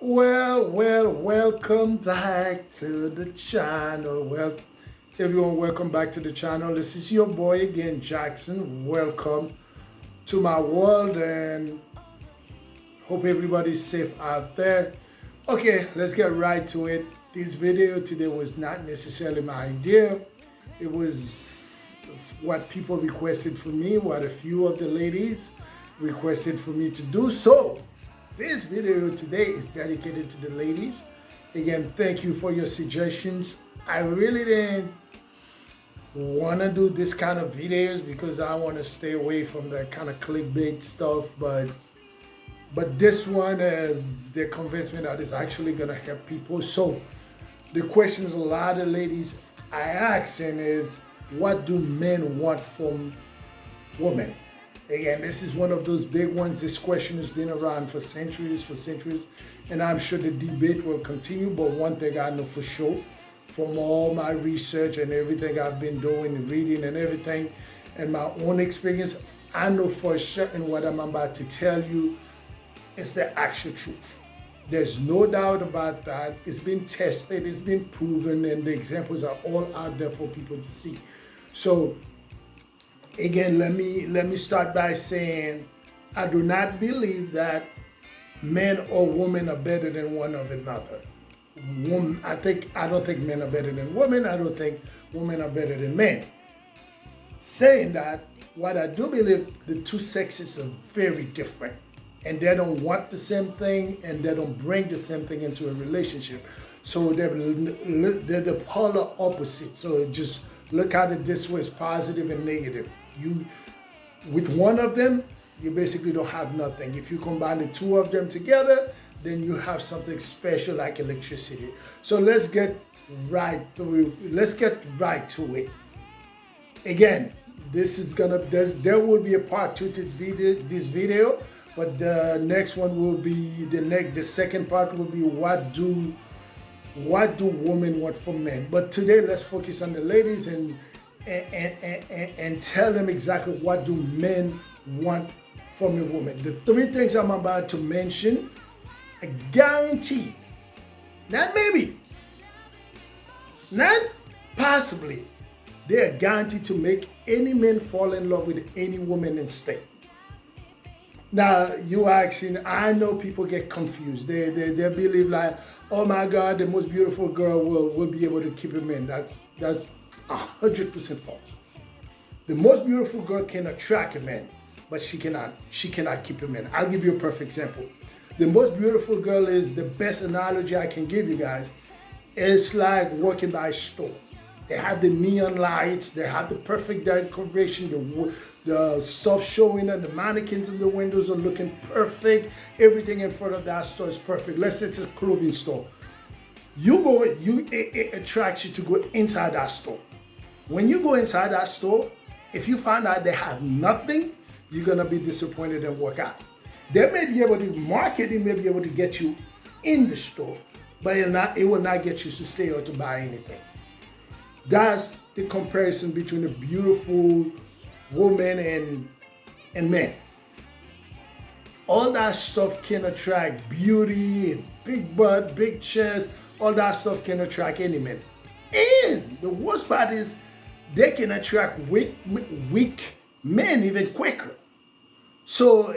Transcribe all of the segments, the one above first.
Welcome back to the channel. Well, everyone, welcome back to the channel. This is your boy again, Jackson. Welcome to my world and hope everybody's safe out there. Okay, let's get right to it. This video today was not necessarily my idea. It was what people requested for me, what a few of the ladies requested for me to do. So this video today is dedicated to the ladies. Again, thank you for your suggestions. I really didn't want to do this kind of videos because I want to stay away from that kind of clickbait stuff, but this one, they convinced me that it's actually going to help people. So the questions a lot of ladies are asking is, what do men want from women? Again, this is one of those big ones. This question has been around for centuries, and I'm sure the debate will continue. But one thing I know for sure, from all my research and everything I've been doing, reading and everything, and my own experience, I know for certain what I'm about to tell you is the actual truth. There's no doubt about that. It's been tested, it's been proven, and the examples are all out there for people to see. So again, let me start by saying I do not believe that men or women are better than one of another. I don't think men are better than women. I don't think women are better than men. Saying that, what I do believe, the two sexes are very different, and they don't want the same thing, and they don't bring the same thing into a relationship. So they're the polar opposite. So just look at it this way: it's positive and negative. With one of them, you basically don't have nothing. If you combine the two of them together, then you have something special like electricity. So let's get right to it. Again, there will be a part 2 to this video, but the next one will be the second part will be what do women want from men. But today let's focus on the ladies and tell them exactly what do men want from a woman. The 3 things I'm about to mention, I guarantee, not maybe, not possibly, they are guaranteed to make any man fall in love with any woman in state. Now, you asking, I know people get confused. They believe like, oh my God, the most beautiful girl will be able to keep a man. That's 100% false. The most beautiful girl can attract a man, but she cannot keep a man. I'll give you a perfect example. The most beautiful girl is the best analogy I can give you guys. It's like walking by a store. They have the neon lights, they have the perfect decoration, the stuff showing and the mannequins in the windows are looking perfect. Everything in front of that store is perfect. Let's say it's a clothing store. It attracts you to go inside that store. When you go inside that store, if you find out they have nothing, you're gonna be disappointed and walk out. They may be able to market, it may be able to get you in the store, but it will not get you to stay or to buy anything. That's the comparison between a beautiful woman and men. All that stuff can attract beauty, big butt, big chest, all that stuff can attract any man. And the worst part is they can attract weak men even quicker. So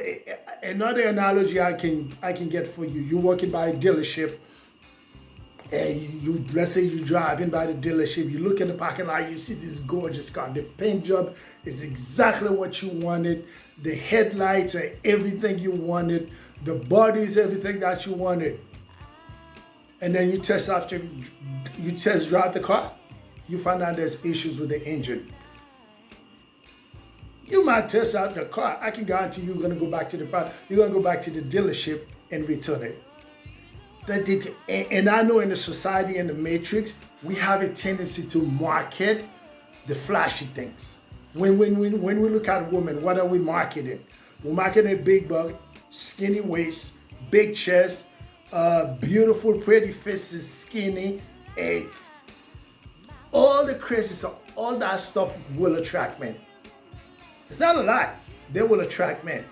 another analogy I can get for you: you're walking by a dealership, and let's say you're driving by the dealership, you look in the parking lot, you see this gorgeous car. The paint job is exactly what you wanted. The headlights are everything you wanted. The body is everything that you wanted. And then you test drive the car, you find out there's issues with the engine. You might test out the car. I can guarantee you're gonna go back to the dealership and return it. And I know in the society and the matrix, we have a tendency to market the flashy things. When we look at women, what are we marketing? We're marketing big butt, skinny waist, big chest, beautiful, pretty faces, skinny. All the crazy, all that stuff will attract men. It's not a lie. They will attract men.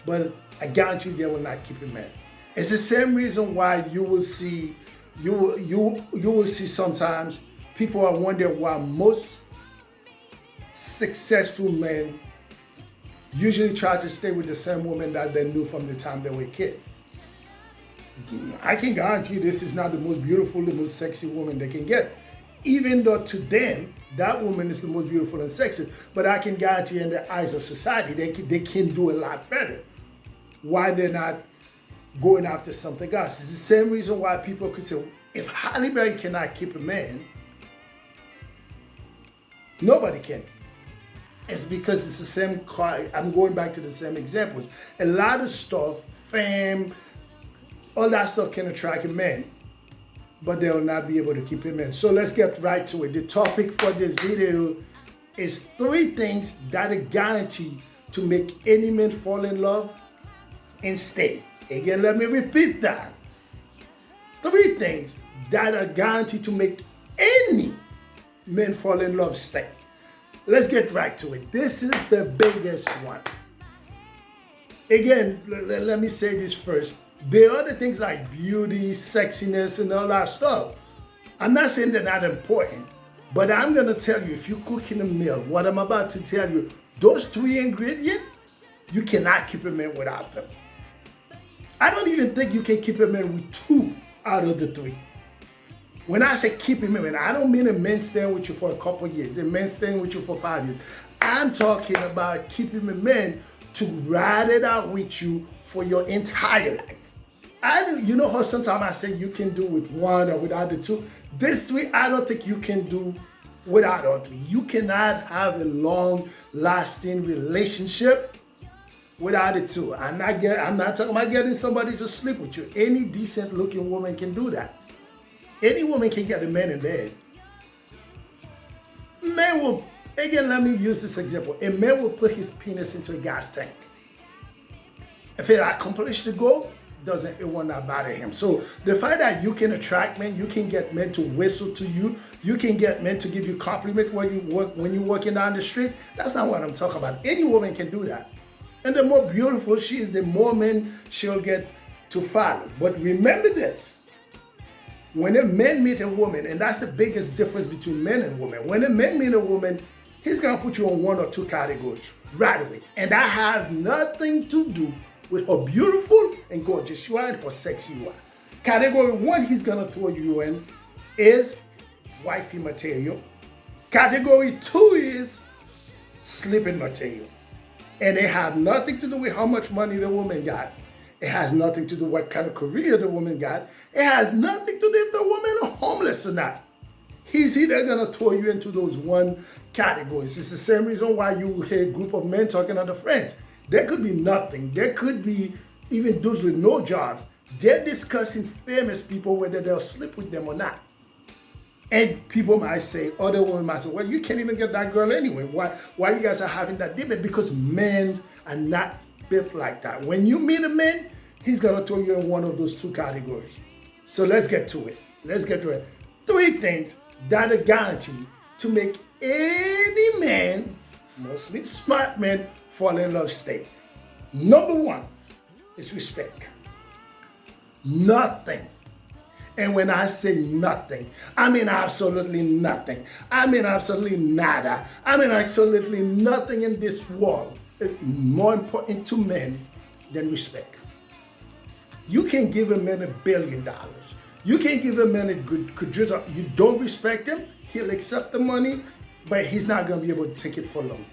But I guarantee they will not keep a man. It's the same reason why you will see sometimes people are wondering why most successful men usually try to stay with the same woman that they knew from the time they were a kid. I can guarantee you this is not the most beautiful, the most sexy woman they can get. Even though to them, that woman is the most beautiful and sexy, but I can guarantee in the eyes of society, they can do a lot better. Why they're not going after something else? It's the same reason why people could say, if Halle Berry cannot keep a man, nobody can. It's because it's the same car. I'm going back to the same examples. A lot of stuff, fame, all that stuff can attract a man, but they'll not be able to keep him in. So let's get right to it. The topic for this video is 3 things that are guaranteed to make any man fall in love and stay. Again, let me repeat that. 3 things that are guaranteed to make any man fall in love, stay. Let's get right to it. This is the biggest one. Again, let me say this first. There are other things like beauty, sexiness, and all that stuff. I'm not saying they're not important, but I'm going to tell you, if you cook in a meal, what I'm about to tell you, those 3 ingredients, you cannot keep a man without them. I don't even think you can keep a man with 2 out of the 3. When I say keep him in, I don't mean a man staying with you for a couple of years, a man staying with you for 5 years. I'm talking about keeping a man to ride it out with you for your entire life. You know how sometimes I say you can do with 1 or without the 2? This 3, I don't think you can do without all 3. You cannot have a long-lasting relationship without the 2. I'm not talking about getting somebody to sleep with you. Any decent-looking woman can do that. Any woman can get a man in bed. Man will, again, let me use this example. A man will put his penis into a gas tank. If it accomplishes the goal, it will not bother him. So the fact that you can attract men, you can get men to whistle to you, you can get men to give you compliment when you're walking down the street, that's not what I'm talking about. Any woman can do that. And the more beautiful she is, the more men she'll get to follow. But remember this. When a man meets a woman, and that's the biggest difference between men and women. When a man meets a woman, he's going to put you on 1 or 2 categories right away. And that has nothing to do with how beautiful and gorgeous you are and how sexy you are. Category 1 he's going to throw you in is wifey material. Category 2 is sleeping material. And it has nothing to do with how much money the woman got. It has nothing to do with what kind of career the woman got. It has nothing to do if the woman is homeless or not. He's either going to throw you into those 1 categories. It's the same reason why you hear a group of men talking to their friends. There could be nothing. There could be even dudes with no jobs. They're discussing famous people, whether they'll sleep with them or not. And people might say, other women might say, well, you can't even get that girl anyway. Why you guys are having that debate? Because men are not built like that. When you meet a man, he's going to throw you in 1 of those 2 categories. So let's get to it. 3 things that are guaranteed to make any man, mostly smart men, fall in love, stay. Number 1 is respect. Nothing. And when I say nothing, I mean absolutely nothing. I mean absolutely nada. I mean absolutely nothing in this world is more important to men than respect. You can give a man $1 billion. You can give a man a good job. You don't respect him, he'll accept the money, but he's not going to be able to take it for long.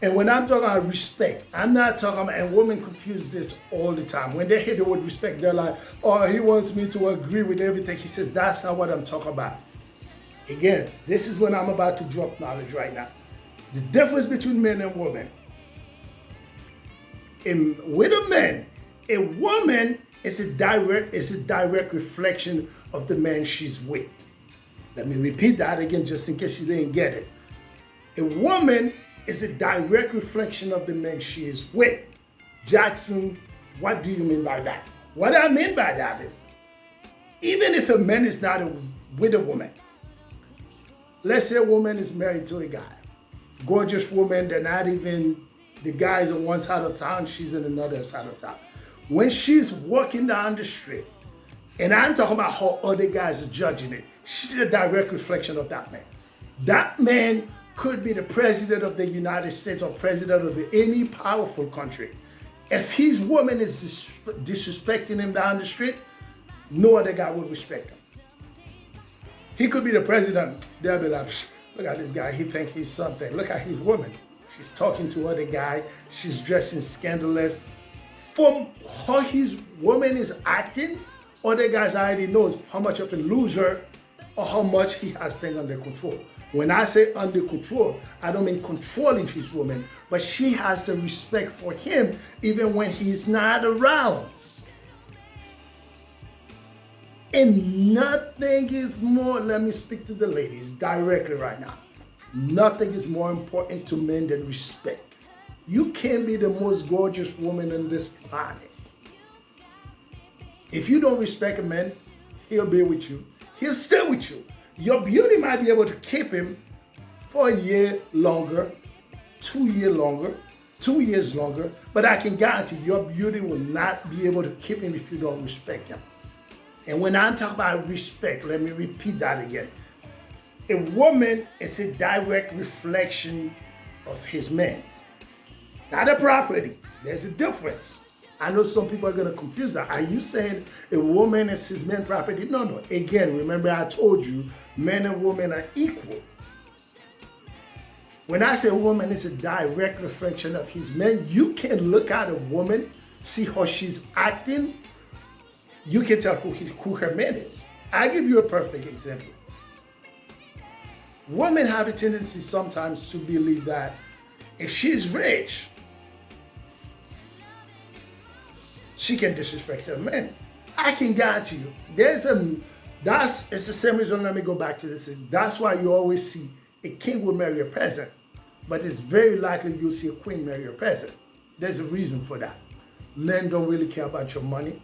And when I'm talking about respect, I'm not talking about, and women confuse this all the time. When they hear the word respect, they're like, oh, he wants me to agree with everything he says. That's not what I'm talking about. Again, this is when I'm about to drop knowledge right now. The difference between men and women. With a man, a woman is a direct reflection of the man she's with. Let me repeat that again just in case you didn't get it. A woman is a direct reflection of the man she is with. Jackson, what do you mean by that? What I mean by that is, even if a man is not with a woman, let's say a woman is married to a guy, gorgeous woman, they're not even, the guy's on one side of town, she's in another side of town. When she's walking down the street, and I'm talking about how other guys are judging it, she's a direct reflection of that man. That man could be the president of the United States or president of any powerful country. If his woman is disrespecting him down the street, no other guy would respect him. He could be the president. They'll be like, look at this guy. He think he's something. Look at his woman. She's talking to other guy. She's dressing scandalous. From how his woman is acting, other guys already knows how much of a loser or how much he has things under control. When I say under control, I don't mean controlling his woman, but she has the respect for him even when he's not around. And nothing is more, let me speak to the ladies directly right now. Nothing is more important to men than respect. You can be the most gorgeous woman on this planet. If you don't respect a man, he'll be with you. He'll stay with you. Your beauty might be able to keep him for a year longer, 2 years longer, 2 years longer, but I can guarantee your beauty will not be able to keep him if you don't respect him. And when I'm talking about respect, let me repeat that again. A woman is a direct reflection of his man, not a property. There's a difference. I know some people are going to confuse that. Are you saying a woman is his man property? No. Again, remember I told you, men and women are equal. When I say woman is a direct reflection of his man, you can look at a woman, see how she's acting. You can tell who her man is. I'll give you a perfect example. Women have a tendency sometimes to believe that if she's rich, she can disrespect her man. I can guarantee you, it's the same reason, let me go back to this. That's why you always see a king will marry a peasant, but it's very likely you'll see a queen marry a peasant. There's a reason for that. Men don't really care about your money.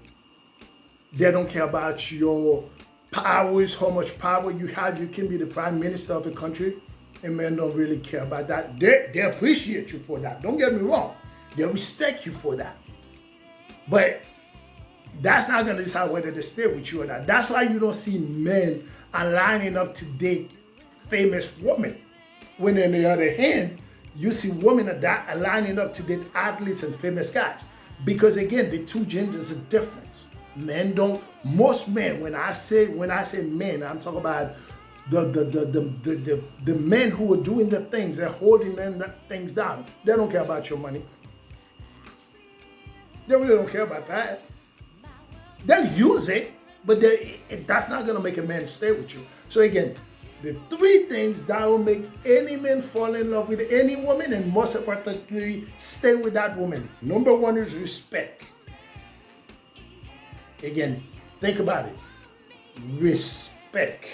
They don't care about your powers, how much power you have. You can be the prime minister of a country, and men don't really care about that. They appreciate you for that. Don't get me wrong. They respect you for that. But that's not going to decide whether they stay with you or not. That's why you don't see men are lining up to date famous women. When on the other hand, you see women are lining up to date athletes and famous guys. Because again, the two genders are different. Most men, when I say men, I'm talking about the men who are doing the things, they're holding things down. They don't care about your money. They really don't care about that. They'll use it, but that's not going to make a man stay with you. So again, the three things that will make any man fall in love with any woman, and most importantly, stay with that woman. Number one is respect. Again, think about it. Respect.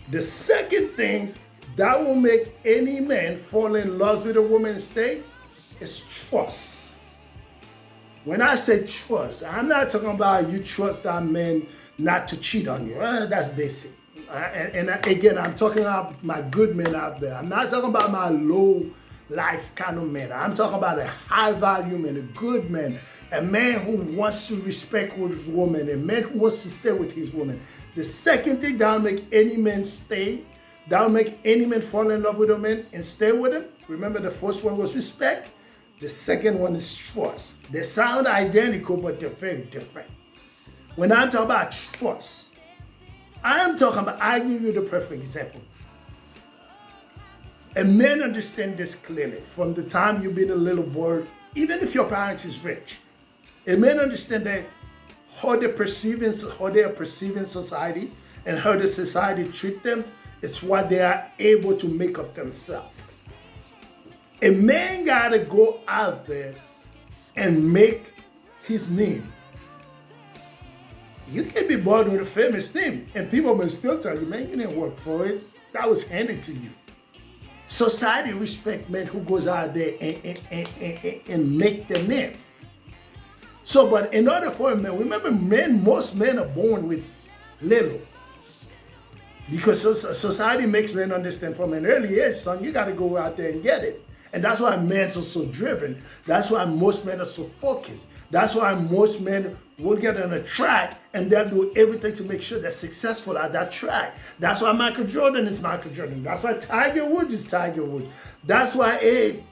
The second thing that will make any man fall in love with a woman and stay is trust. When I say trust, I'm not talking about you trust that man not to cheat on you. That's basic. And again, I'm talking about my good men out there. I'm not talking about my low life kind of man. I'm talking about a high value man, a good man, a man who wants to respect his woman, a man who wants to stay with his woman. The second thing that will make any man stay, that will make any man fall in love with a man and stay with him. Remember, the first one was respect. The second one is trust. They sound identical, but they're very different. When I talk about trust, I give you the perfect example. A man understands this clearly from the time you've been a little boy, even if your parents is rich. A man understands that how they are perceiving society and how the society treats them, it's what they are able to make of themselves. A man gotta go out there and make his name. You can be born with a famous name, and people may still tell you, man, you didn't work for it. That was handed to you. Society respects men who goes out there and make their name. So, but in order for a man, remember, most men are born with little. Because society makes men understand from an early age, son, you got to go out there and get it. And that's why men are so driven. That's why most men are so focused. That's why most men will get on a track and they'll do everything to make sure they're successful at that track. That's why Michael Jordan is Michael Jordan. That's why Tiger Woods is Tiger Woods. That's why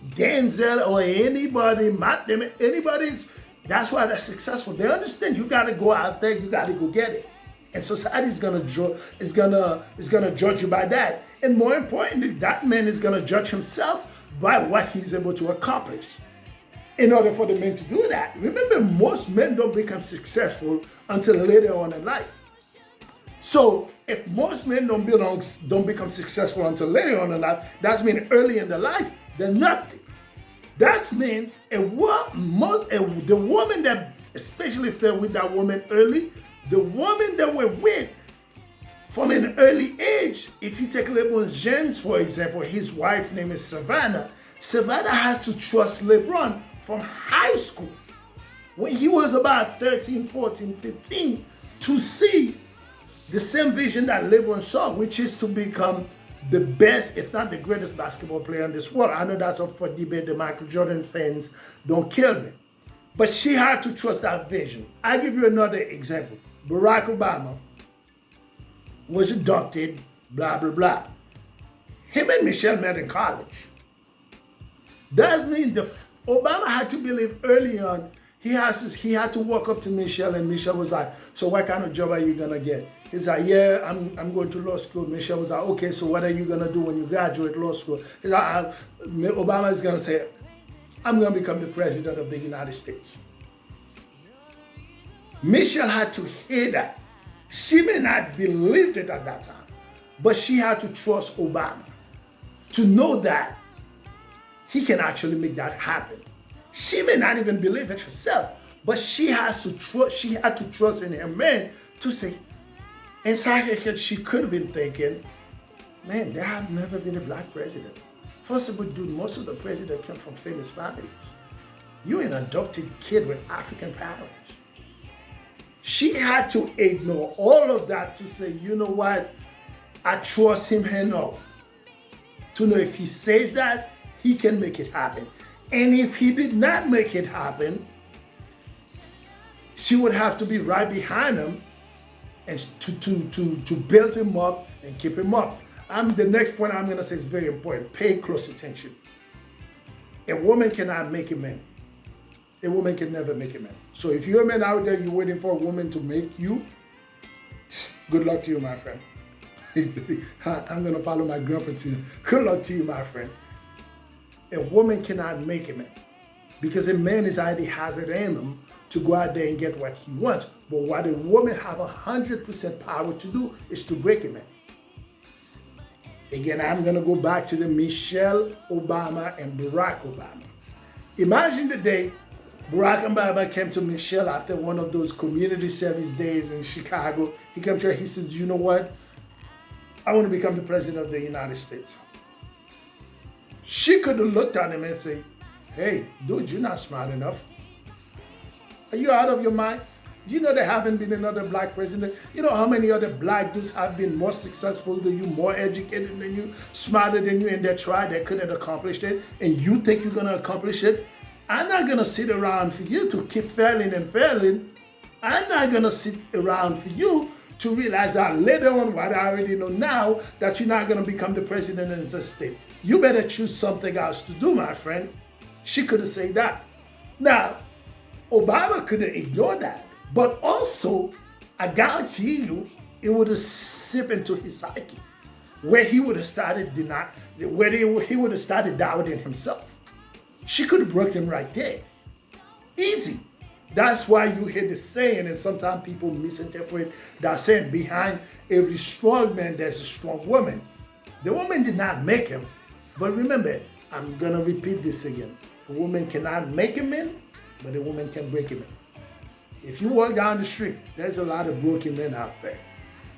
Denzel or anybody, Matt Damon, anybody's, that's why they're successful. They understand you got to go out there, you got to go get it. And society is gonna judge you by that. And more importantly, that man is gonna judge himself by what he's able to accomplish. In order for the men to do that, remember, most men don't become successful until later on in life. So if most men don't become successful until later on in life, that's mean early in their life, they're nothing. That's mean the woman that, especially if they're with that woman early, the woman that we're with from an early age, if you take LeBron James, for example, his wife name is Savannah. Savannah had to trust LeBron from high school when he was about 13, 14, 15 to see the same vision that LeBron saw, which is to become the best, if not the greatest basketball player in this world. I know that's up for debate. The Michael Jordan fans don't kill me. But she had to trust that vision. I give you another example. Barack Obama was adopted, blah, blah, blah. Him and Michelle met in college. That means Obama had to believe early on, he had to walk up to Michelle, and Michelle was like, so what kind of job are you gonna get? He's like, yeah, I'm going to law school. Michelle was like, okay, so what are you gonna do when you graduate law school? He's like, Obama is gonna say, I'm gonna become the president of the United States. Michelle had to hear that. She may not believe it at that time, but she had to trust Obama to know that he can actually make that happen. She may not even believe it herself, but she had to trust in her man to say, inside her head, she could have been thinking, man, there have never been a black president. First of all, dude, most of the presidents came from famous families. You're an adopted kid with African parents. She had to ignore all of that to say, you know what? I trust him enough to know if he says that, he can make it happen. And if he did not make it happen, she would have to be right behind him and to build him up and keep him up. The next point I'm going to say is very important. Pay close attention. A woman cannot make a man. A woman can never make a man. So if you're a man out there, you're waiting for a woman to make you, good luck to you, my friend. I'm going to follow my grandpa to you. Good luck to you, my friend. A woman cannot make a man because a man already has it in him to go out there and get what he wants. But what a woman have 100% power to do is to break a man. Again, I'm going to go back to the Michelle Obama and Barack Obama. Imagine the day Barack Obama came to Michelle after one of those community service days in Chicago. He came to her, he says, you know what? I want to become the president of the United States. She could have looked at him and said, hey, dude, you're not smart enough. Are you out of your mind? Do you know there haven't been another black president? You know how many other black dudes have been more successful than you, more educated than you, smarter than you, and they tried, they couldn't accomplish it, and you think you're going to accomplish it? I'm not going to sit around for you to keep failing and failing. I'm not going to sit around for you to realize that later on, what I already know now, that you're not going to become the president of the state. You better choose something else to do, my friend. She could have said that. Now, Obama could have ignored that. But also, I guarantee you, it would have seeped into his psyche, where he would have started he would have started doubting himself. She could have broken him right there. Easy. That's why you hear the saying, and sometimes people misinterpret that saying, behind every strong man, there's a strong woman. The woman did not make him. But remember, I'm going to repeat this again. A woman cannot make a man, but a woman can break a man. If you walk down the street, there's a lot of broken men out there.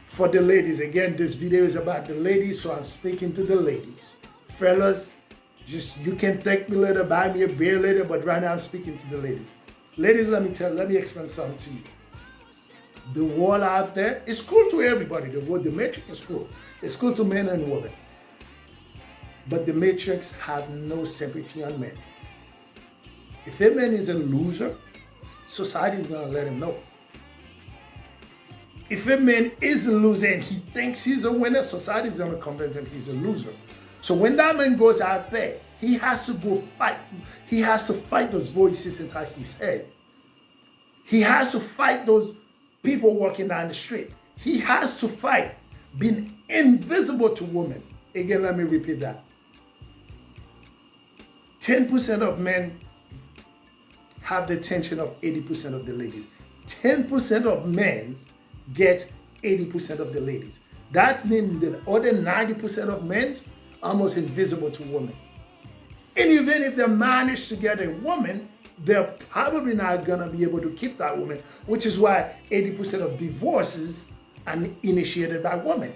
For the ladies, again, this video is about the ladies, so I'm speaking to the ladies. Fellas, you can thank me later, buy me a beer later, but right now I'm speaking to the ladies. Ladies, let me explain something to you. The world out there is cool to everybody. The matrix is cool. It's cool to men and women. But the Matrix have no sympathy on men. If a man is a loser, society is going to let him know. If a man is a loser and he thinks he's a winner, society is going to convince him he's a loser. So when that man goes out there, he has to go fight. He has to fight those voices inside his head. He has to fight those people walking down the street. He has to fight being invisible to women. Again, let me repeat that. 10% of men have the attention of 80% of the ladies. 10% of men get 80% of the ladies. That means the other 90% of men are almost invisible to women. And even if they manage to get a woman, they're probably not gonna be able to keep that woman, which is why 80% of divorces are initiated by women.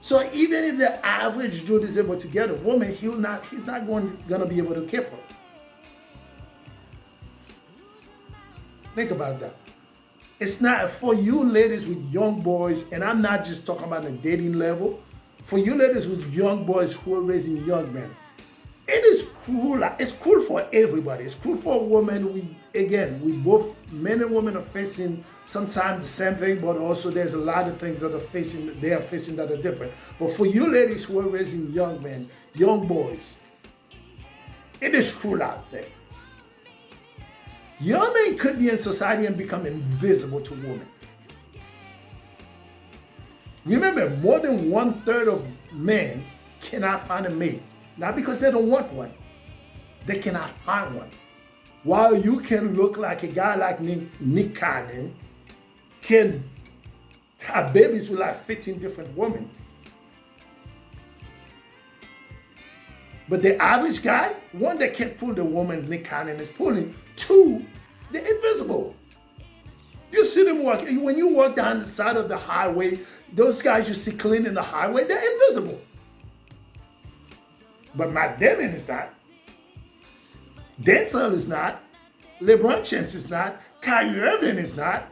So even if the average dude is able to get a woman, he's not gonna be able to keep her. Think about that. It's not for you ladies with young boys, and I'm not just talking about the dating level. For you ladies with young boys who are raising young men, it is cruel. It's cruel for everybody. It's cruel for women. We both, men and women, are facing sometimes the same thing, but also there's a lot of things that they are facing that are different. But for you ladies who are raising young men, young boys, it is cruel out there. Young men could be in society and become invisible to women. Remember, more than 1/3 of men cannot find a mate. Not because they don't want one. They cannot find one. While you can look like a guy like Nick Cannon, can have babies with like 15 different women. But the average guy, one, that can't pull the woman Nick Cannon is pulling. Two, they're invisible. You see them walk. When you walk down the side of the highway, those guys you see cleaning the highway, they're invisible. But Matt Damon is not. Denzel is not. LeBron James is not. Kyrie Irving is not.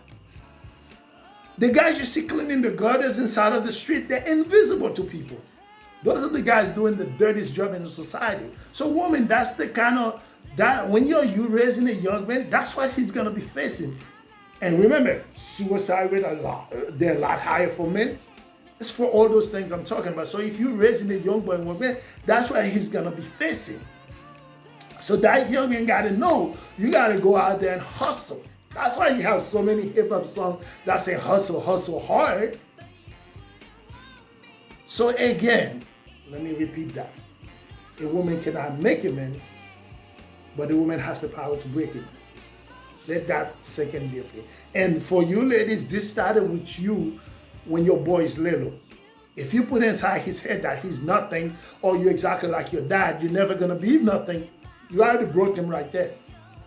The guys you see cleaning the gutters inside of the street, they're invisible to people. Those are the guys doing the dirtiest job in the society. So woman, that's the kind of, that when you're raising a young man, that's what he's going to be facing. And remember, suicide rate they're a lot higher for men. It's for all those things I'm talking about. So if you're raising a young boy and woman, that's what he's going to be facing. So that young man got to know, you got to go out there and hustle. That's why you have so many hip-hop songs that say hustle, hustle hard. So again, let me repeat that. A woman cannot make a man, but a woman has the power to break him. Let that sink in deeply. And for you ladies, this started with you when your boy is little. If you put inside his head that he's nothing, or you're exactly like your dad, you're never gonna be nothing, you already broke him right there.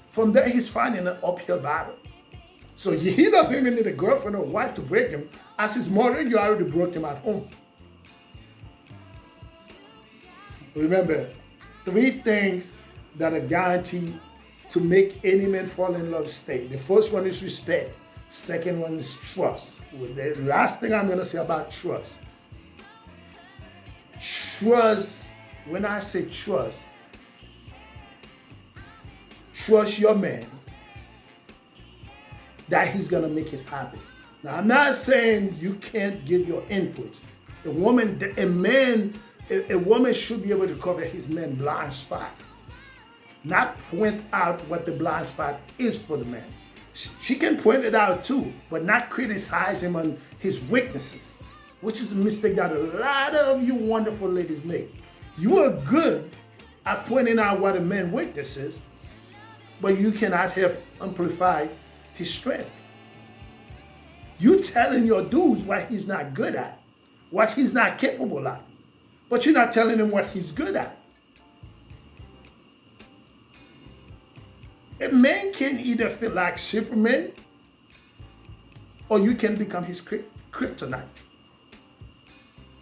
From there, he's finding an uphill battle. So he doesn't even need a girlfriend or wife to break him. As his mother, you already broke him at home. Remember, 3 things that are guaranteed to make any man fall in love stay. The first one is respect. Second one is trust. The last thing I'm going to say about trust. Trust, when I say trust your man that he's going to make it happen. Now, I'm not saying you can't give your input. A woman should be able to cover his man's blind spot. Not point out what the blind spot is for the man. She can point it out too, but not criticize him on his weaknesses, which is a mistake that a lot of you wonderful ladies make. You are good at pointing out what a man's weakness is, but you cannot help amplify his strength. You telling your dudes what he's not good at, what he's not capable at, but you're not telling him what he's good at. A man can either feel like Superman, or you can become his kryptonite.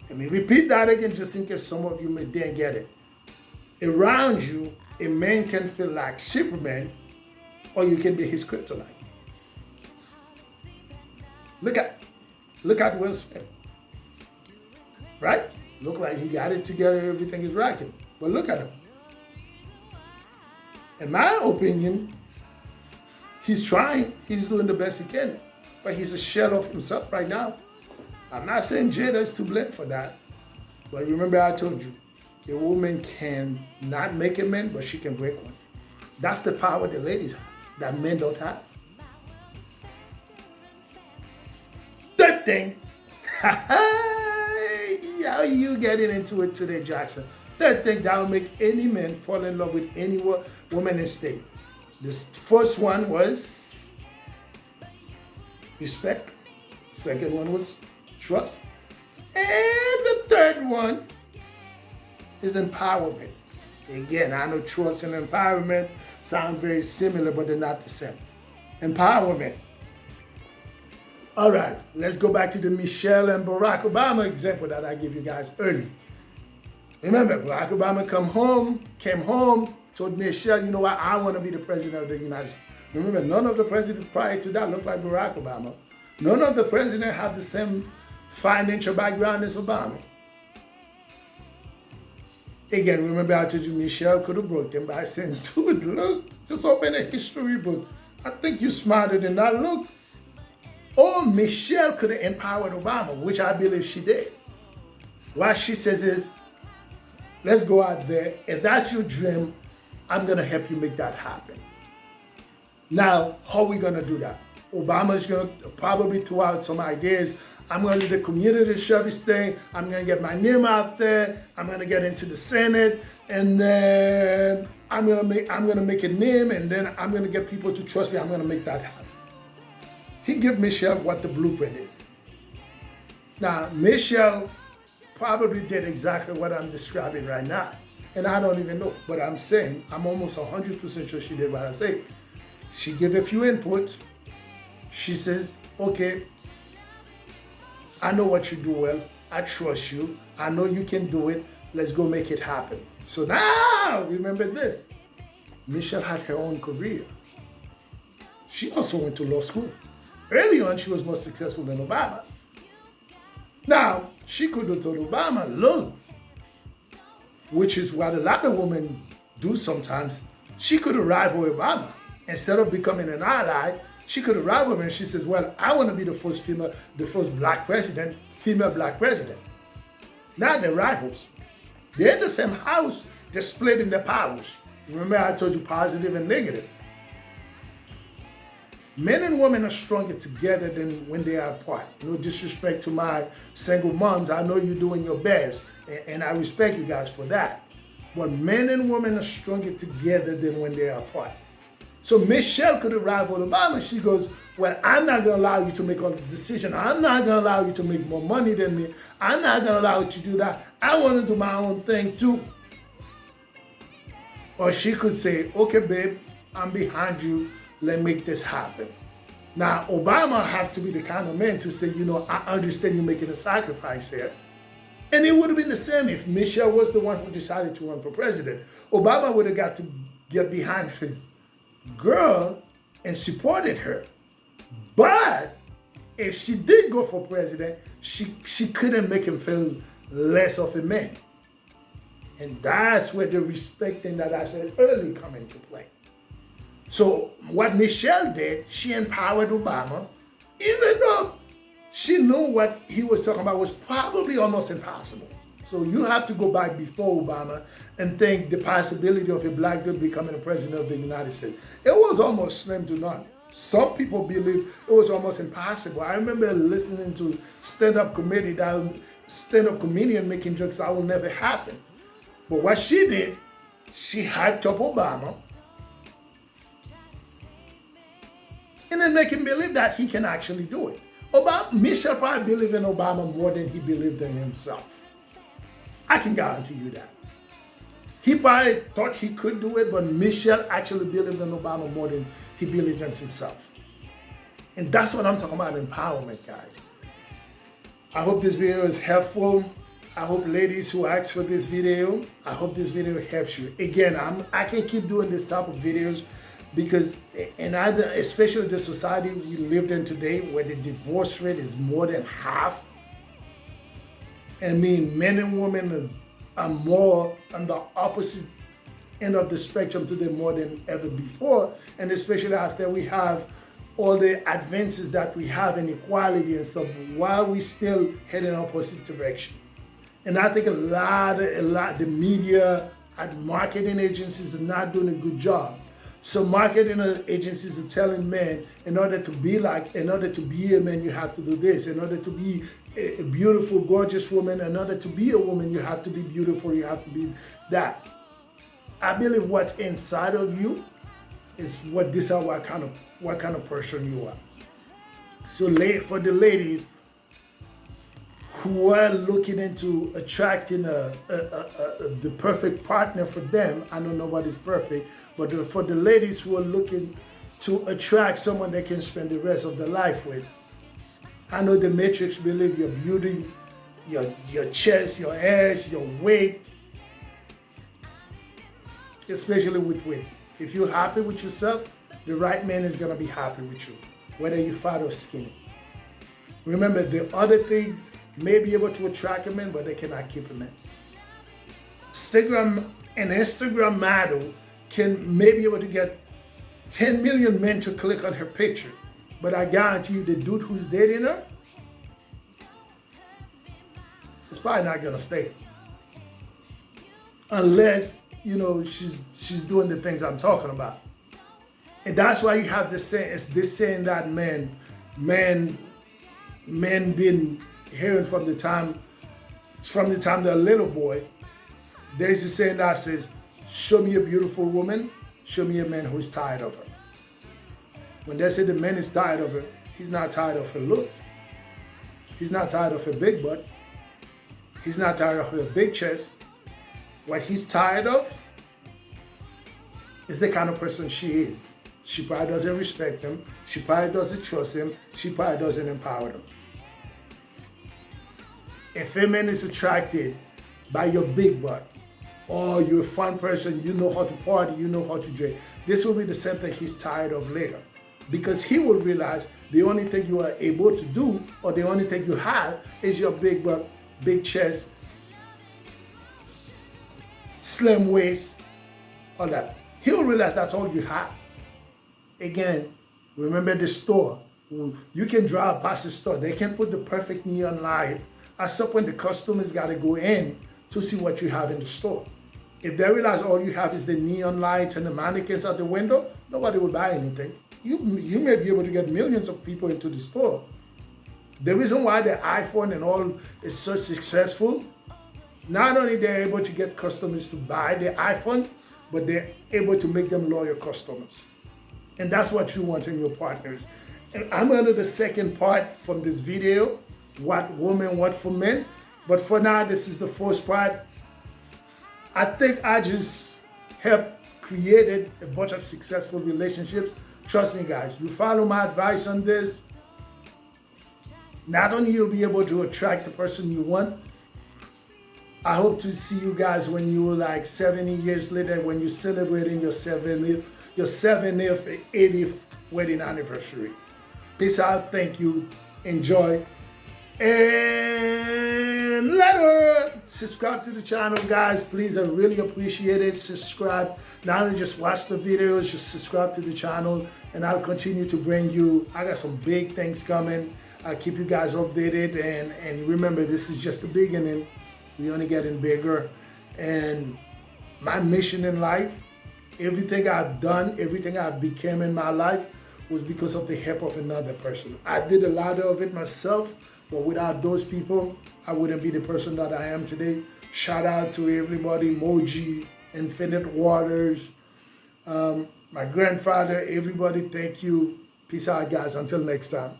Let me repeat that again just in case some of you didn't get it. Around you, a man can feel like Superman, or you can be his kryptonite. Look at Will Smith. Right? Look like he got it together, everything is rocking. But look at him. In my opinion, he's trying. He's doing the best he can. But he's a shell of himself right now. I'm not saying Jada is to blame for that. But remember I told you, a woman can not make a man, but she can break one. That's the power the ladies have, that men don't have. That thing. How you getting into it today, Jackson? That thing that will make any man fall in love with any woman in state. This first one was respect. Second one was trust. And the third one is empowerment. Again, I know trust and empowerment sound very similar, but they're not the same. Empowerment. All right, let's go back to the Michelle and Barack Obama example that I gave you guys early. Remember, Barack Obama came home, told Michelle, you know what, I want to be the president of the United States. Remember, none of the presidents prior to that looked like Barack Obama. None of the presidents had the same financial background as Obama. Again, remember I told you Michelle could have broke them by saying, dude, look, just open a history book. I think you're smarter than that. Look. Or Michelle could have empowered Obama, which I believe she did. What she says is, let's go out there. If that's your dream, I'm going to help you make that happen. Now, how are we going to do that? Obama's going to probably throw out some ideas. I'm going to do the community service thing. I'm going to get my name out there. I'm going to get into the Senate. And then I'm going to make a name. And then I'm going to get people to trust me. I'm going to make that happen. He gave Michelle what the blueprint is. Now, Michelle probably did exactly what I'm describing right now. And I don't even know, but I'm saying, I'm almost 100% sure she did what I say. She gave a few inputs. She says, okay, I know what you do well. I trust you. I know you can do it. Let's go make it happen. So now, remember this. Michelle had her own career. She also went to law school. Early on, she was more successful than Obama. Now, she could have told Obama, look, which is what a lot of women do sometimes. She could have rivaled Obama. Instead of becoming an ally, she could have rivaled him and she says, well, I want to be the first black president, female black president. Now they're rivals. They're in the same house, they're splitting their powers. Remember I told you positive and negative. Men and women are stronger together than when they are apart. No disrespect to my single moms. I know you're doing your best, and I respect you guys for that. But men and women are stronger together than when they are apart. So Michelle could have rivaled Obama. She goes, well, I'm not going to allow you to make all the decisions. I'm not going to allow you to make more money than me. I'm not going to allow you to do that. I want to do my own thing too. Or she could say, okay, babe, I'm behind you. Let's make this happen. Now, Obama have to be the kind of man to say, you know, I understand you're making a sacrifice here. And it would have been the same if Michelle was the one who decided to run for president. Obama would have got to get behind his girl and supported her. But if she did go for president, she couldn't make him feel less of a man. And that's where the respect thing that I said earlier come into play. So what Michelle did, she empowered Obama, even though she knew what he was talking about was probably almost impossible. So you have to go back before Obama and think the possibility of a black dude becoming the president of the United States. It was almost slim to none. Some people believe it was almost impossible. I remember listening to stand-up comedian making jokes that will never happen. But what she did, she hyped up Obama and then make him believe that he can actually do it. Michelle probably believed in Obama more than he believed in himself. I can guarantee you that. He probably thought he could do it, but Michelle actually believed in Obama more than he believed in himself. And that's what I'm talking about, empowerment, guys. I hope this video is helpful. I hope ladies who asked for this video, I hope this video helps you. Again, I can keep doing this type of videos because especially the society we lived in today where the divorce rate is more than half. I mean, men and women are more on the opposite end of the spectrum today more than ever before, and especially after we have all the advances that we have in equality and stuff, while we still head in opposite direction. And I think a lot, the media and marketing agencies are not doing a good job. So marketing agencies are telling men, in order to be a man, you have to do this. In order to be a beautiful, gorgeous woman, in order to be a woman, you have to be beautiful, you have to be that. I believe what's inside of you is what kind of person you are. So for the ladies who are looking into attracting the perfect partner for them, I know nobody's perfect, but for the ladies who are looking to attract someone they can spend the rest of their life with, I know the Matrix believe your beauty, your chest, your ass, your weight, especially with weight. If you're happy with yourself, the right man is gonna be happy with you, whether you're fat or skinny. Remember, the other things may be able to attract a man, but they cannot keep a man. An Instagram model may be able to get 10 million men to click on her picture, but I guarantee you the dude who's dating her is probably not gonna stay. Unless, she's doing the things I'm talking about. And that's why you have this saying that men been hearing from the time they're a little boy. There's a saying that says, show me a beautiful woman, show me a man who's tired of her. When they say the man is tired of her, he's not tired of her looks. He's not tired of her big butt. He's not tired of her big chest. What he's tired of is the kind of person she is. She probably doesn't respect him. She probably doesn't trust him. She probably doesn't empower him. If a man is attracted by your big butt, or you're a fun person, you know how to party, you know how to drink, this will be the same thing he's tired of later. Because he will realize the only thing you are able to do, or the only thing you have, is your big butt, big chest, slim waist, all that. He'll realize that's all you have. Again, remember the store. You can drive past the store. They can put the perfect neon light. At some point, the customers got to go in to see what you have in the store. If they realize all you have is the neon lights and the mannequins at the window, nobody will buy anything. You may be able to get millions of people into the store. The reason why the iPhone and all is so successful, not only they're able to get customers to buy the iPhone, but they're able to make them loyal customers. And that's what you want in your partners. And I'm under the second part from this video, what women want for men. But for now, this is the first part. I think I just helped created a bunch of successful relationships. Trust me, guys, you follow my advice on this, not only you'll be able to attract the person you want, I hope to see you guys when you're like 70 years later, when you're celebrating your 70th, 80th wedding anniversary. Peace out. Thank you. Enjoy. And later, subscribe to the channel, guys. Please, I really appreciate it. Subscribe. Not only just watch the videos, just subscribe to the channel, and I'll continue to bring you. I got some big things coming. I'll keep you guys updated. And remember, this is just the beginning. We're only getting bigger. And my mission in life, everything I've done, everything I've become in my life was because of the help of another person. I did a lot of it myself, but without those people, I wouldn't be the person that I am today. Shout out to everybody, Moji, Infinite Waters, my grandfather, everybody, thank you. Peace out, guys. Until next time.